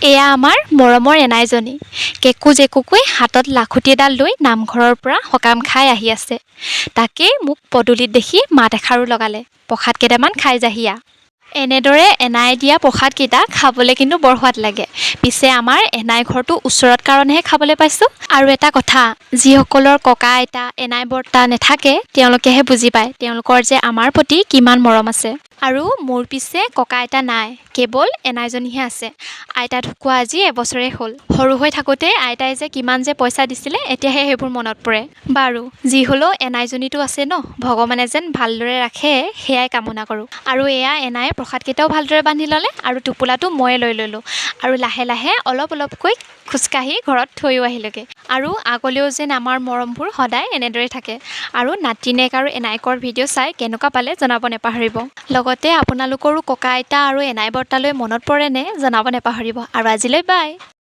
এয়া আমাৰ মৰমৰ এনাইজনী কেকু জেকুকৈ হাতত লাখুটি এডাল লৈ নামঘৰৰ পৰা সকাম খাই আহি আছে। তাকেই মোক পদূলিত দেখি মাত এষাৰো লগালে, প্ৰসাদ কেইটামান খাই যাহিয়া। এনেদৰে এনাই দিয়া প্ৰসাদকেইটা খাবলৈ কিন্তু বৰ সোৱাদ লাগে। পিছে আমাৰ এনাই ঘৰটো ওচৰত কাৰণেহে খাবলৈ পাইছোঁ। আৰু এটা কথা, যিসকলৰ ককা আইতা এনাই বৰ্তা নাথাকে তেওঁলোকেহে বুজি পায় তেওঁলোকৰ যে আমাৰ প্ৰতি কিমান মৰম আছে। আৰু মোৰ পিছে ককা আইতা নাই, কেৱল এনাইজনীহে আছে। আইতা ঢুকুৱা আজি এবছৰেই হ'ল। সৰু হৈ থাকোঁতে আইতাই যে কিমান যে পইচা দিছিলে এতিয়াহে সেইবোৰ মনত পৰে। বাৰু যি হ'লেও এনাইজনীটো আছে ন, ভগৱানে যেন ভালদৰে ৰাখে সেয়াই কামনা কৰোঁ। আৰু এয়া এনাই প্ৰসাদকেইটাও ভালদৰে বান্ধি ল'লে আৰু টোপোলাটো ময়ে লৈ ল'লোঁ আৰু লাহে লাহে অলপকৈ খোজকাঢ়ি ঘৰত থৈও আহিলোঁগৈ। আৰু আগলৈও যেন আমাৰ মৰমবোৰ সদায় এনেদৰে থাকে। আৰু নাতিনীয়েক আৰু এনাইকৰ ভিডিঅ' চাই কেনেকুৱা পালে জনাব নেপাহৰিব। লগতে আপোনালোকৰো ককা আইতা আৰু এনাই বৰ্তালৈ মনত পৰেনে জনাব নেপাহৰিব। আৰু আজিলৈ বাই।